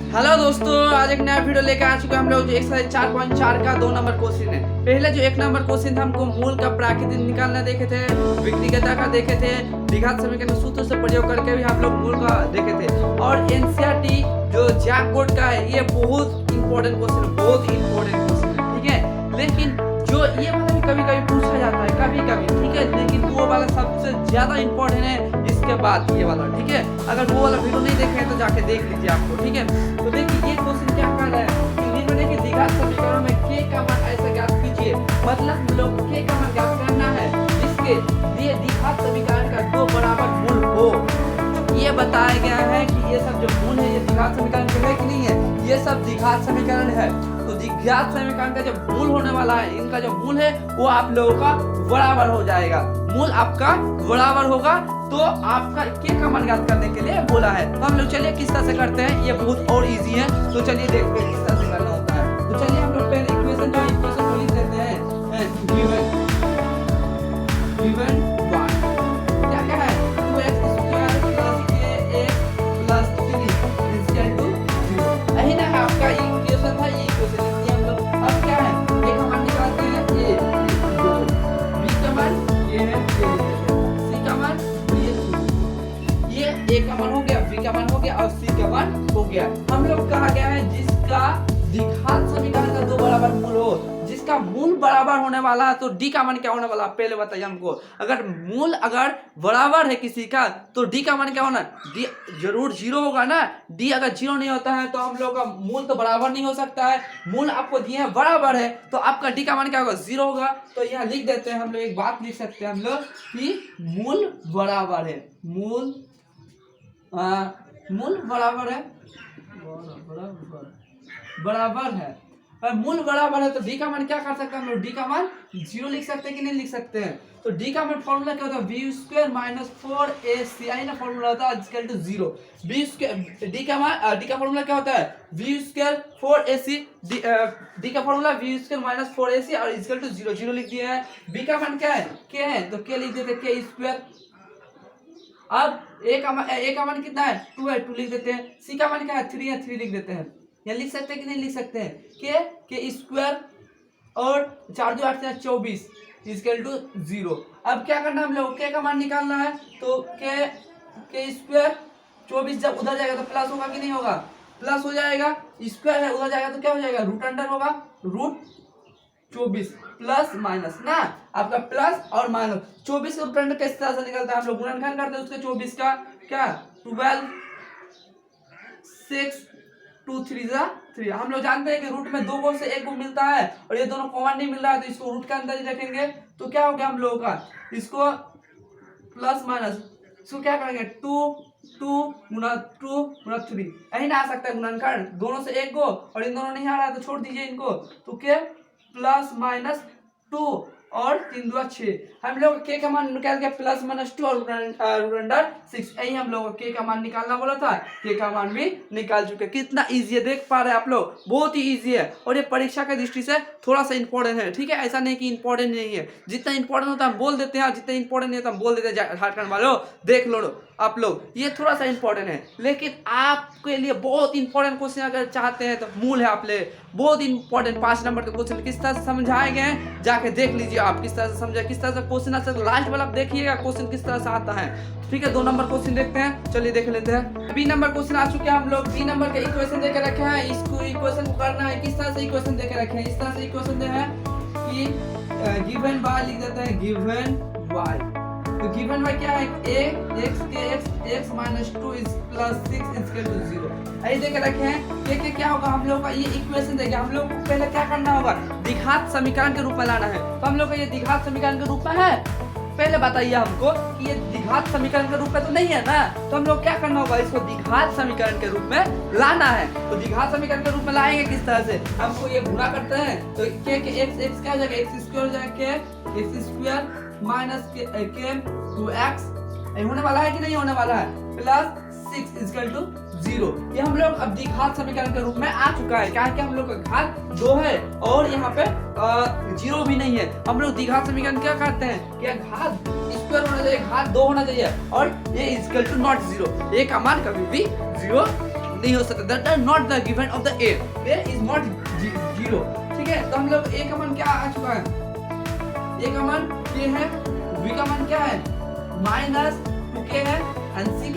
Hello दोस्तों, आज एक नया वीडियो लेकर आ चुके हैं हम लोग। एक्सरसाइज 4.4 का 2 नंबर क्वेश्चन है। पहले जो 1 नंबर क्वेश्चन था हमको मूल का प्राकृतिक निकालना देखे थे, व्यक्तिगता का देखे थे, द्विघात समीकरण सूत्र से प्रयोग करके भी हम लोग मूल का देखे थे। और एनसीईआरटी जो जैक बोर्ड का है, ये बहुत इंपॉर्टेंट क्वेश्चन है, बहुत इंपॉर्टेंट क्वेश्चन है, ठीक है। लेकिन जो ये वाला भी कभी कभी पूछा जाता है, कभी कभी, ठीक है। लेकिन वो वाला सबसे ज्यादा इंपॉर्टेंट है, इसके बाद ये वाला, ठीक है। अगर वो वाला वीडियो नहीं देखे हैं तो जाके देख लीजिए आपको, ठीक है। तो देखिए ये क्वेश्चन क्या कर रहा है कि निम्न के द्विघात समीकरण में k का मान ऐसे ज्ञात कीजिए। मतलब हम लोग k का मान ज्ञात करना है जिसके लिए द्विघात समीकरण का 2 बराबर मूल हो। ये बताया गया है कि ये सब जो मूल है ये द्विघात समीकरण के है कि नहीं है, ये सब द्विघात समीकरण है। तो द्विघात समीकरण का जो मूल होने वाला है, इनका जो मूल है वो आप लोगों का बराबर हो जाएगा। मूल आपका बराबर होगा तो आपका k का मान ज्ञात करने के लिए बोला है। तो हम लोग चलिए किस तरह से करते हैं, ये बहुत और इजी है। तो चलिए देखते हैं किस तरह से करना होता है। तो चलिए हम लोग पहले इक्वेशन को लिख देते हैं। गिवन 1 क्या क्या है, 2x² + ax + 3 = 0। यही ना है आपका इक्वेशन था, ये इक्वेशन लिखते हैं हम लोग। अब क्या है, a का मान निकालते हैं, b का मान ये है, c का मान ये a का मान हो गया, b का मान हो गया और c का मान हो गया। हम लोग कहा गया है जिसका द्विघात समीकरण का 2 बराबर मूल हो। जिसका मूल बराबर होने वाला है तो d का मान क्या होने वाला है, पहले बताइए हमको। अगर मूल अगर बराबर है किसी का तो d का मान क्या होना, d जरूर 0 होगा ना। d अगर 0 नहीं होता है तो हम लोग का मूल तो बराबर नहीं हो सकता है। मूल आपको दिए हैं बराबर है तो आपका d का मान क्या होगा, 0 होगा। तो यहाँ लिख देते हैं हम लोग, एक बात लिख सकते हैं हम लोग कि मूल बराबर है, मूल बराबर है, बराबर है। और मूल बराबर है तो d का मान क्या कर सकते हैं हम लोग, d का मान 0 लिख सकते हैं कि नहीं लिख सकते हैं। तो d का मान फॉर्मूला क्या होता है, v² - 4ac, आई ना फॉर्मूला होता है इक्वल टू 0। d का फॉर्मूला क्या होता है, v² 4ac, d का फॉर्मूला v² - 4ac और इक्वल टू 0, 0 लिख दिया है। b का मान क्या है, k है, तो k लिख देते हैं, k²। अब a का मान कितना है, 2 है, 2 लिख देते हैं। c का मान क्या है, 3 है, 3 लिख देते हैं। या लिख सकते हैं कि नहीं लिख सकते हैं, k² और 4 2 8 24 इक्वल टू 0। अब क्या करना है हम लोग, k का मान निकालना है। तो k² 24 जब उधर जाएगा तो प्लस होगा कि नहीं होगा, प्लस हो जाएगा। स्क्वायर है उधर जाएगा तो क्या हो जाएगा, रूट अंडर होगा, √24 प्लस माइनस ना, आपका प्लस और माइनस। 24 का रूट अंडर किस तरह से निकलता है, हम लोग गुणनखंड करते हैं उसके 24 का, क्या 12 6 2 3 3। हम लोग जानते हैं कि रूट में 2 को से 1 को मिलता है और ये दोनों कॉमन नहीं मिल रहा है तो इसको रूट के अंदर ही रखेंगे। तो क्या हो गया हम लोगों का, इसको प्लस माइनस, इसको क्या करेंगे 2 2 × 3, यही ना आ सकता है गुणनखंड, दोनों से 1 को, और इन दोनों नहीं आ रहा है तो छोड़ दीजिए इनको। तो के +-2 और 3 2 6। हम लोग k का मान निकाल के +-2 और √6, यही हम लोग k का मान निकालना बोला था। k का मान भी निकाल चुके। कितना इजी है, देख पा रहे हैं आप लोग, बहुत ही इजी है। और ये परीक्षा के दृष्टि से थोड़ा सा इंपॉर्टेंट है, ठीक है। ऐसा नहीं कि इंपॉर्टेंट नहीं है, जितना इंपॉर्टेंट होता है हम बोल देते हैं, जितना इंपॉर्टेंट नहीं होता हम बोल देते हैं। झारखंड वालों देख लो आप लोग, ये थोड़ा सा इंपॉर्टेंट है, लेकिन आपके लिए बहुत इंपॉर्टेंट क्वेश्चन अगर चाहते हैं तो मूल है आप ले, बहुत इंपॉर्टेंट 5 नंबर के क्वेश्चन किस तरह से समझाए गए हैं जाके देख लीजिए आप, किस तरह से समझा, किस तरह से क्वेश्चन आता है। लास्ट वाला देखिएगा क्वेश्चन किस तरह से आता है, ठीक है। 2 नंबर क्वेश्चन देखते हैं, चलिए देख लेते हैं। बी नंबर क्वेश्चन आ चुके हैं हम लोग। बी नंबर का इक्वेशन देके रखे हैं, इसको इक्वेशन को करना है। किस तरह से इक्वेशन देके रखे हैं, इस तरह से इक्वेशन दे है कि गिवन y लिख देते हैं, गिवन y। तो गिवन y क्या है, a(x) x - 2 + 6 = 0, ऐसे देके रखे हैं। के क्या होगा हम लोग का, ये इक्वेशन देंगे। हम लोग को पहले क्या करना होगा, द्विघात समीकरण के रूप में लाना है। तो हम लोग का ये द्विघात समीकरण के रूप में है, पहले बताइए हमको कि ये द्विघात समीकरण के रूप में तो नहीं है ना। तो हम लोग क्या करना होगा, इसको द्विघात समीकरण के रूप में लाना है। तो द्विघात समीकरण के रूप में लाएंगे किस तरह से, हमको ये गुणा करते हैं तो k के x क्या हो जाएगा, x² हो जाएगा, x² - k 2x होने वाला है कि नहीं होने वाला है, +6 = 0। ये हम लोग अब द्विघात समीकरण के रूप में आ चुका है, क्या कि हम लोग का घात 2 है और यहाँ पे 0 भी नहीं है। हम लोग द्विघात समीकरण क्या करते हैं, क्या घात स्क्वायर होना चाहिए, घात 2 होना चाहिए और ये = not 0, a का मान कभी भी 0 नहीं हो सकता, that are not the given of the A is not 0। ठीक है, तो हम लोग ए का मान क्या आ चुका है, ए का मान के है, बी का मान क्या है -2k है, एंड सी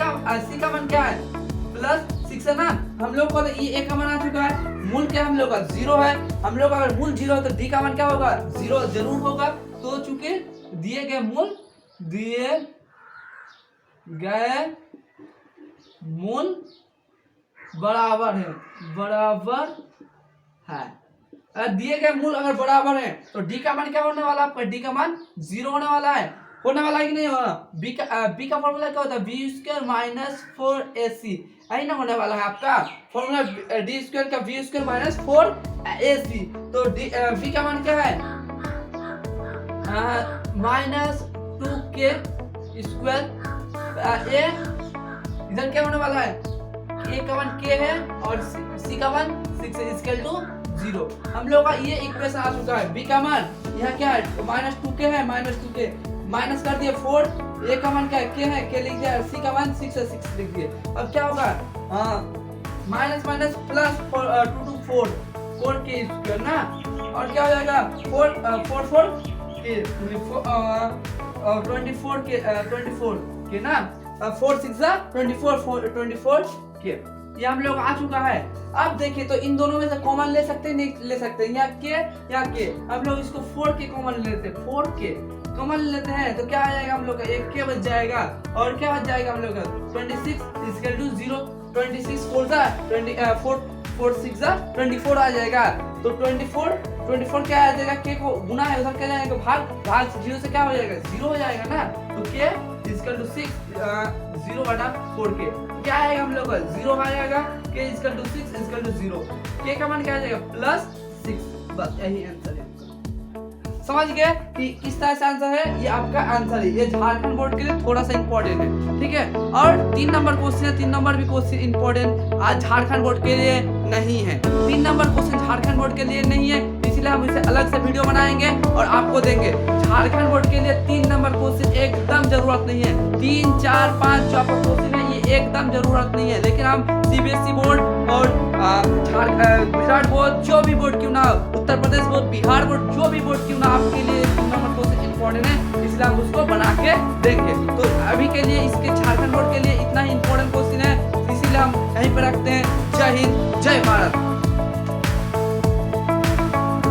का मान क्या है +6 है ना। हम लोग को ये ए का मान आ चुका है, मूल क्या हम लोग का 0 है, हम लोग अगर मूल 0 है तो डी का मान क्या होगा 0 जरूर होगा। तो चूंकि दिए गए मूल बराबर है, दिए गए मूल अगर बराबर है तो डी का मान क्या होने वाला है आपका, डी का मान 0 होने वाला है कि नहीं होगा। बी का फॉर्मूला क्या होता है, b² - 4ac, यही ना होने वाला है आपका फॉर्मूला, d² का b² - 4ac। तो बी का मान क्या है -2k², a इधर क्या होने वाला है, a का मान k है और c का मान 6 है, इक्वल टू 0। हम लोग का ये इक्वेशन आ चुका है। बी का मान यहाँ क्या है -2k है, -2k माइनस कर दिए 4, ए का मान क्या है k है, k लिख दिया, सी का मान 6 है, 6 लिख दिए। अब क्या होगा माइनस प्लस 2 to 4k² ना, और क्या हो जाएगा 4 24k ना, 4 6 24k, ये हम लोग आ चुका है। अब देखिए तो इन दोनों में से कॉमन ले सकते हैं, नहीं ले सकते, या k, हम लोग इसको 4k कॉमन लेते हैं, 4k कॉमन लेते हैं तो क्या आ जाएगा हम लोग का, एक k बच जाएगा, और क्या बच जाएगा हम लोग का 26 इक्वल टू 0, 26 4 6 24 आ जाएगा। तो 24 क्या आ जाएगा, k को गुना है उधर क्या जाएगा भाग 0 से क्या हो जाएगा 0 हो जाएगा ना, तो k इक्वल टू 6 0/4k क्या आएगा हम लोग का 0 आ जाएगा, k equal to 6 equal to 0, k का मान क्या आ जाएगा +6। बस यही आंसर है, समझ गए कि किस तरह से आंसर है, ये आपका आंसर है। ये झारखंड बोर्ड के लिए थोड़ा सा इंपॉर्टेंट है, ठीक है। और 3 नंबर क्वेश्चन है, 3 नंबर भी क्वेश्चन इंपॉर्टेंट आज झारखंड बोर्ड के लिए नहीं है, 3 नंबर क्वेश्चन झारखंड बोर्ड के लिए नहीं है, इसलिए हम इसे अलग से वीडियो बनाएंगे और आपको देंगे। झारखंड बोर्ड के लिए 3 नंबर क्वेश्चन एकदम जरूरत नहीं है, 3 4 5 जो आपका क्वेश्चन है ये एकदम जरूरत नहीं है, लेकिन हम CBSE बोर्ड और गुजरात बोर्ड जो भी बोर्ड क्यों ना, उत्तर प्रदेश बोर्ड, बिहार बोर्ड जो भी बोर्ड क्यों ना, आपके लिए 3 नंबर क्वेश्चन इंपॉर्टेंट है, इसलिए हम उसको बना के देंगे। तो अभी के लिए इसके झारखंड बोर्ड के लिए इतना ही इंपॉर्टेंट क्वेश्चन है, इसीलिए हम यहीं पे रखते हैं। जय हिंद।